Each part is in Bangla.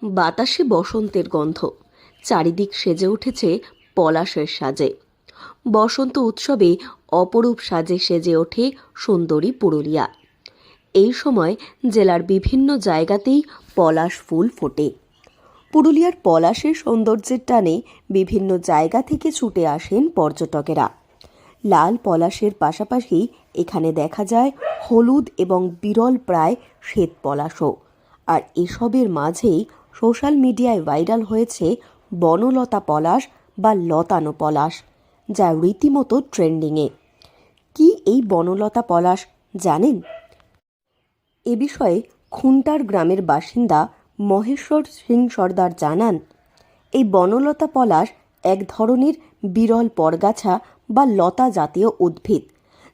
বাতাসে বসন্তের গন্ধ, চারিদিক সেজে উঠেছে পলাশের সাজে। বসন্ত উৎসবে অপরূপ সাজে সেজে ওঠে সুন্দরী পুরুলিয়া। এই সময় জেলার বিভিন্ন জায়গাতেই পলাশ ফুল ফোটে। পুরুলিয়ার পলাশের সৌন্দর্যের টানে বিভিন্ন জায়গা থেকে ছুটে আসেন পর্যটকেরা। লাল পলাশের পাশাপাশি এখানে দেখা যায় হলুদ এবং বিরল প্রায় শ্বেত পলাশও। আর এসবের মাঝেই সোশ্যাল মিডিয়ায় ভাইরাল হয়েছে বনলতা পলাশ বা লতানো পলাশ, যা রীতিমতো ট্রেন্ডিংয়ে। কি এই বনলতা পলাশ জানেন? এ বিষয়ে খুন্টার গ্রামের বাসিন্দা মহেশ্বর সিং সর্দার জানান, এই বনলতা পলাশ এক ধরনের বিরল পরগাছা বা লতা জাতীয় উদ্ভিদ,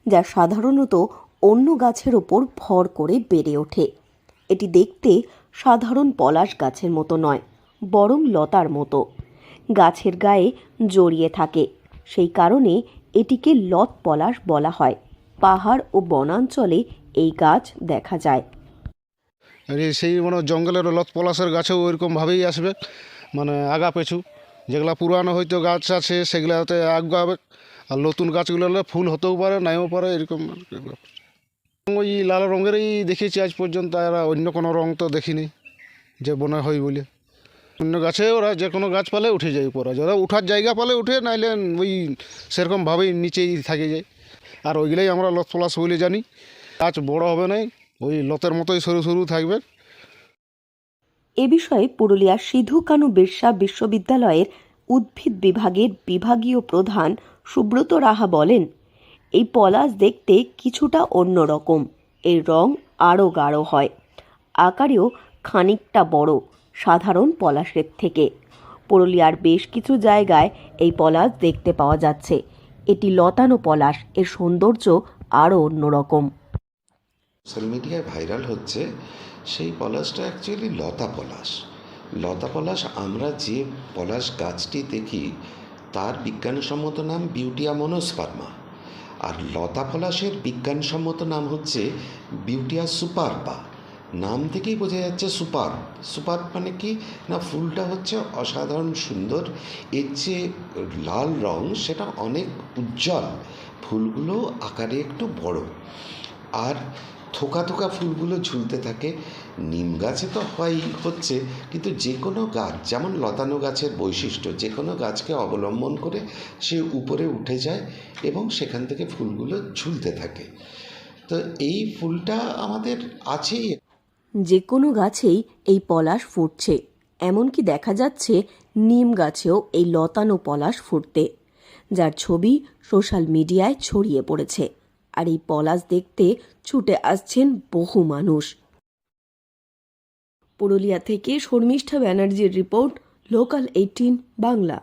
যা সাধারণত অন্য গাছের ওপর ভর করে বেড়ে ওঠে। এটি দেখতে সাধারণ পলাশ গাছের মতো নয়, বরং লতার মতো গাছের গায়ে জড়িয়ে থাকে। সেই কারণে এটিকে লত পলাশ বলা হয়। পাহাড় ও বনাঞ্চলে এই গাছ দেখা যায়। সেই জঙ্গলের লত পলাশের গাছেও ওইরকমভাবেই আসবে, আগা পেছু। যেগুলা পুরানো হয়তো গাছ আছে সেগুলাতে আগাবে, আর নতুন গাছগুলো ফুল হতেও পারে নাইও পারে, এরকম। ওই লাল রঙেরই দেখেছি আজ পর্যন্ত, আর অন্য কোনো রং তো দেখিনি যে বনে হয় বলে। অন্য গাছে ওরা যে কোনো গাছ পালে উঠে যায় উপরে, যারা উঠার জায়গা পালে উঠে, নাইলে ওই সেরকমভাবেই নিচেই থাকে যায়। আর ওইগুলাই আমরা লত পলাশ বলে জানি। গাছ বড় হবে না, ওই লতের মতোই সরু সরু থাকবে। এ বিষয়ে পুরুলিয়ার সিধু কানু বিরসা বিশ্ববিদ্যালয়ের উদ্ভিদ বিভাগের বিভাগীয় প্রধান সুব্রত রাহা বলেন, এই পলাশ দেখতে কিছুটা অন্যরকম। এর রং আরও গাঢ় হয়, আকারেও খানিকটা বড় সাধারণ পলাশের থেকে। পুরুলিয়ার বেশ কিছু জায়গায় এই পলাশ দেখতে পাওয়া যাচ্ছে। এটি লতানো পলাশ, এর সৌন্দর্য আরও অন্যরকম। সোশ্যাল মিডিয়ায় ভাইরাল হচ্ছে সেই পলাশটা অ্যাকচুয়ালি লতা পলাশ। লতা পলাশ আমরা যে পলাশ গাছটি দেখি তার বিজ্ঞানসম্মত নাম বিউটিয়া মনোস্পার্মা, আর লতা পলাশের বিজ্ঞানসম্মত নাম হচ্ছে বিউটিয়া সুপারবা। নাম থেকেই বোঝা যাচ্ছে সুপার। সুপার মানে কি না, ফুলটা হচ্ছে অসাধারণ সুন্দর। এর যে লাল রং সেটা অনেক উজ্জ্বল, ফুলগুলো আকারে একটু বড়, আর থোকা থোকা ফুলগুলো ঝুলতে থাকে। নিম গাছে তো হচ্ছে, কিন্তু যে কোনো গাছ, যেমন লতানো গাছের বৈশিষ্ট্য, যে কোনো গাছকে অবলম্বন করে সে উপরে উঠে যায় এবং সেখান থেকে ফুলগুলো ঝুলতে থাকে। তো এই ফুলটা আমাদের আছেই। যে কোনো গাছেই এই পলাশ ফুটছে, এমনকি দেখা যাচ্ছে নিম গাছেও এই লতানো পলাশ ফুটতে, যার ছবি সোশ্যাল মিডিয়ায় ছড়িয়ে পড়েছে। আর এই পলাশ দেখতে ছুটে আসছেন বহু মানুষ। পুরুলিয়া থেকে শর্মিষ্ঠা ব্যানার্জির রিপোর্ট, লোকাল 18 বাংলা।